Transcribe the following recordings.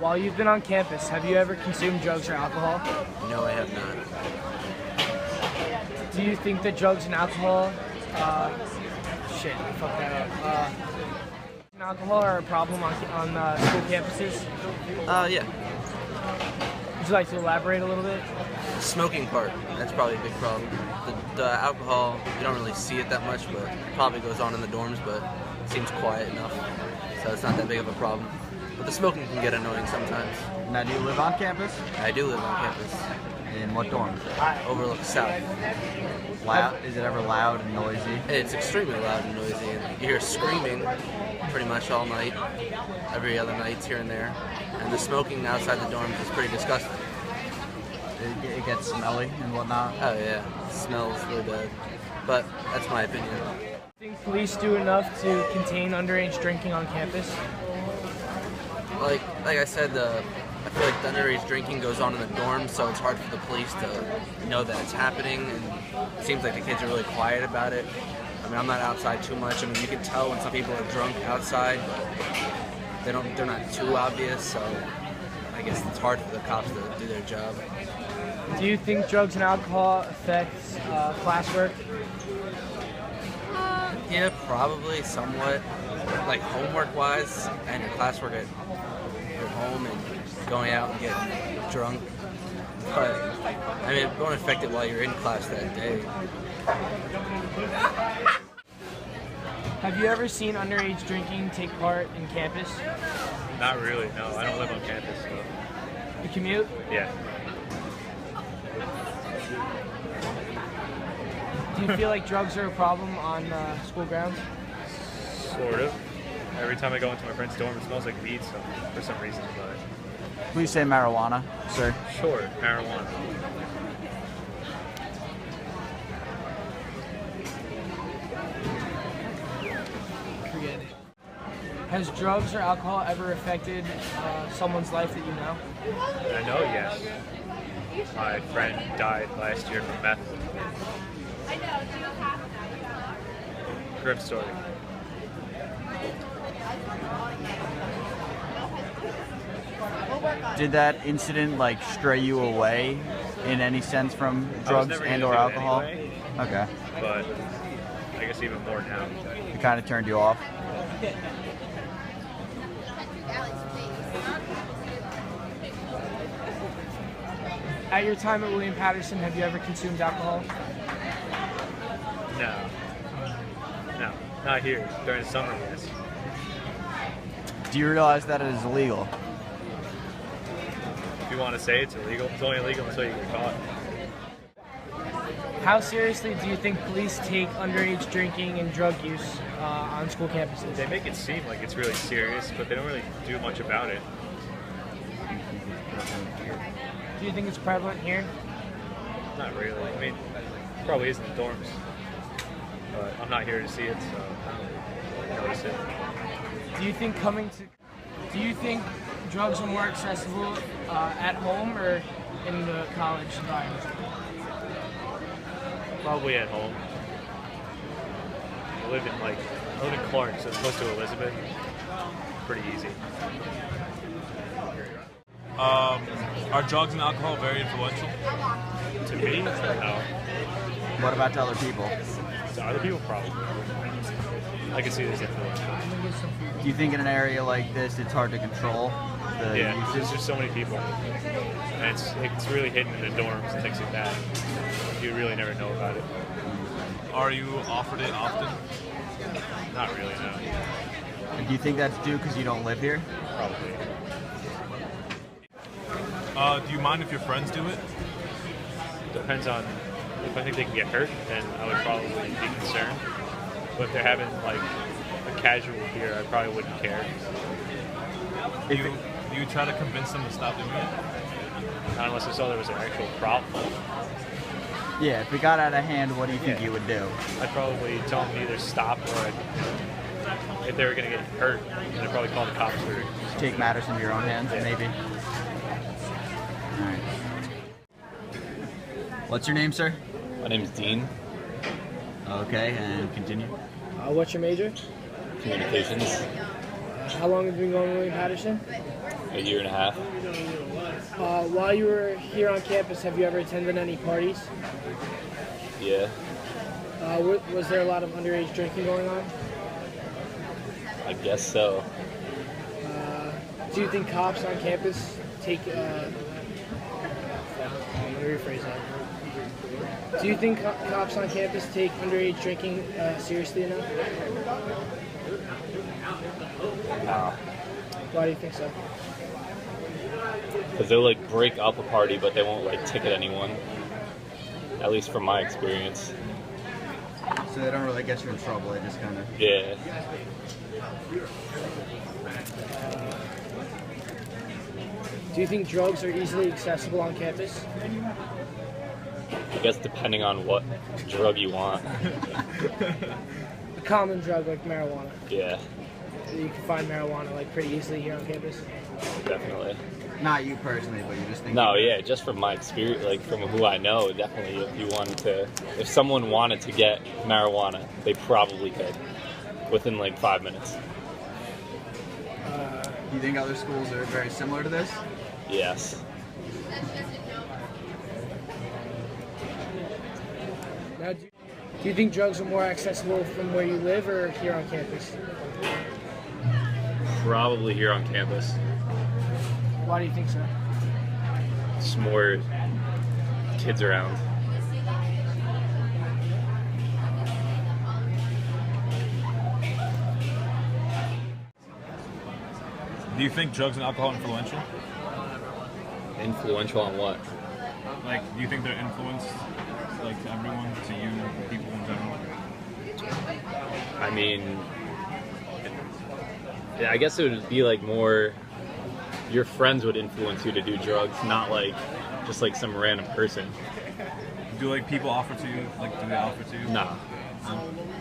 While you've been on campus, have you ever consumed drugs or alcohol? No, I have not. Do you think that drugs and alcohol, and alcohol are a problem on school campuses? Yeah. Would you like to elaborate a little bit? The smoking part, that's probably a big problem. The alcohol, you don't really see it that much, but it probably goes on in the dorms, but it seems quiet enough, so it's not that big of a problem. But the smoking can get annoying sometimes. Now, do you live on campus? I do live on campus. In what dorm? Overlook South. Loud? Is it ever loud and noisy? It's extremely loud and noisy, and you hear screaming pretty much all night, every other night here and there. And the smoking outside the dorms is pretty disgusting. It gets smelly and whatnot? Oh yeah, it smells really bad. But that's my opinion. Do you think police do enough to contain underage drinking on campus? Like I said, I feel like the underage drinking goes on in the dorms, so it's hard for the police to know that it's happening, and it seems like the kids are really quiet about it. I mean, I'm not outside too much. I mean, you can tell when some people are drunk outside, but they're not too obvious, so I guess it's hard for the cops to do their job. Do you think drugs and alcohol affects classwork? Yeah, probably somewhat. Like homework-wise, and your classwork at your home, and going out and getting drunk. But I mean, it won't affect it while you're in class that day. Have you ever seen underage drinking take part in campus? Not really, no. I don't live on campus, so. You commute? Yeah. Do you feel like drugs are a problem on school grounds? Sort of. Every time I go into my friend's dorm, it smells like weed, so for some reason, but... Please say marijuana, sir. Sure, marijuana. Forget it. Has drugs or alcohol ever affected someone's life that you know? I know, yes. My friend died last year from meth. Grim story. Did that incident like stray you away in any sense from drugs and or alcohol? Anyway, Okay. but I guess even more now. It kind of turned you off. At your time at William Patterson, have you ever consumed alcohol? No. No, not here. During the summer, yes. Do you realize that it is illegal? If you want to say it's illegal, it's only illegal until you get caught. How seriously do you think police take underage drinking and drug use on school campuses? They make it seem like it's really serious, but they don't really do much about it. Do you think it's prevalent here? Not really. I mean, it probably is in the dorms, but I'm not here to see it, so I don't really notice it. Do you think drugs are more accessible at home or in the college environment? Probably at home. I live in Clark, so it's close to Elizabeth. Pretty easy. Are drugs and alcohol very influential? To me, no. What about to other people? To other people, probably. I can see this influence. Do you think in an area like this it's hard to control the Yeah, usage? there's just so many people, and it's really hidden in the dorms and things like that. You really never know about it. Are you offered it often? Not really, no. And do you think that's due because you don't live here? Probably. Do you mind if your friends do it? Depends on if I think they can get hurt, then I would probably be concerned. But if they're having like a casual beer, I probably wouldn't care. Do you try to convince them to stop doing it? Not unless I saw there was an actual problem. Yeah, if it got out of hand, what do you think you would do? I'd probably tell them to either stop or if they were going to get hurt, then I'd probably call the cops or Take matters into your own hands, maybe? All right. What's your name, sir? My name is Dean. Okay, and continue. What's your major? Communications. How long have you been going to William Patterson? a year and a half. While you were here on campus, have you ever attended any parties? Yeah, Was there a lot of underage drinking going on? I guess so. Do you think cops on campus take? Let me rephrase that. Do you think cops on campus take underage drinking seriously enough? No. Why do you think so? Because they'll like break up a party, but they won't like ticket anyone. At least from my experience. So they don't really get you in trouble. They just kind of. Yeah. Do you think drugs are easily accessible on campus? I guess depending on what drug you want. A common drug like marijuana. Yeah, You can find marijuana like pretty easily here on campus. definitely. Not you personally, but you just think. No, yeah, just from my experience, like from who I know, definitely if someone wanted to get marijuana, they probably could within like 5 minutes. You think other schools are very similar to this? Yes. Now, do you think drugs are more accessible from where you live or here on campus? Probably here on campus. Why do you think so? Just more kids around. Do you think drugs and alcohol are influential? Influential on what? Like, do you think they're influenced, like, to everyone, to you, people in general? I mean, yeah, I guess it would be like more your friends would influence you to do drugs, not like just like some random person. Do, like, people offer to you? Like, do they offer to you? Nah.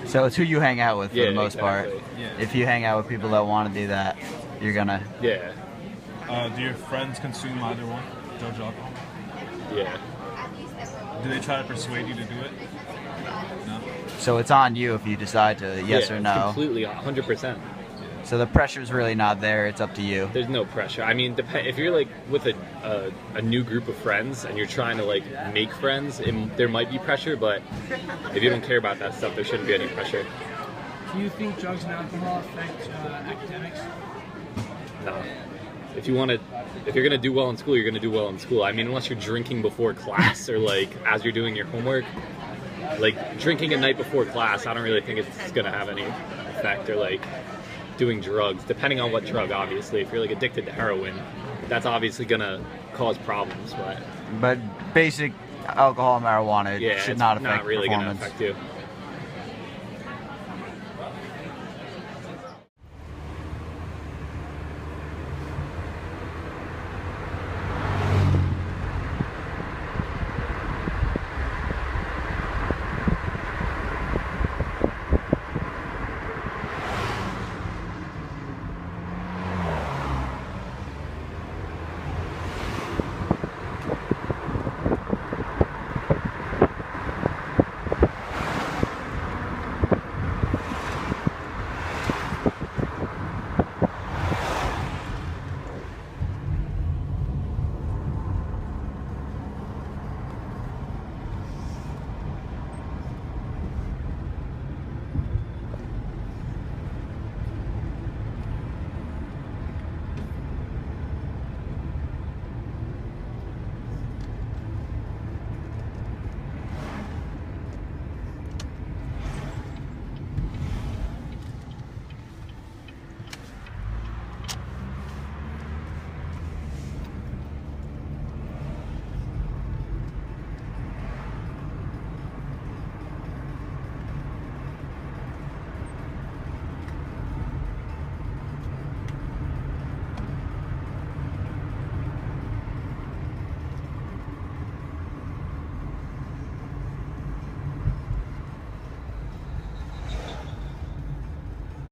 So it's who you hang out with for Yeah, the most exactly. part. Yeah. If you hang out with people that want to do that, you're gonna. Yeah. Do your friends consume either one, drugs or alcohol? Yeah. Do they try to persuade you to do it? No. So it's on you if you decide to yes Yeah, or it's no. Completely, 100%. So the pressure's really not there. It's up to you. There's no pressure. I mean, if you're like with a new group of friends and you're trying to like make friends, there might be pressure, but if you don't care about that stuff, there shouldn't be any pressure. Do you think drugs and alcohol affect academics? No. If you're gonna do well in school, you're gonna do well in school. I mean, unless you're drinking before class or like as you're doing your homework, like drinking a night before class, I don't really think it's gonna have any effect. Or like doing drugs, depending on what drug, obviously. If you're like addicted to heroin, that's obviously gonna cause problems. But But basic alcohol and marijuana yeah, should it's not affect not really performance. gonna affect you.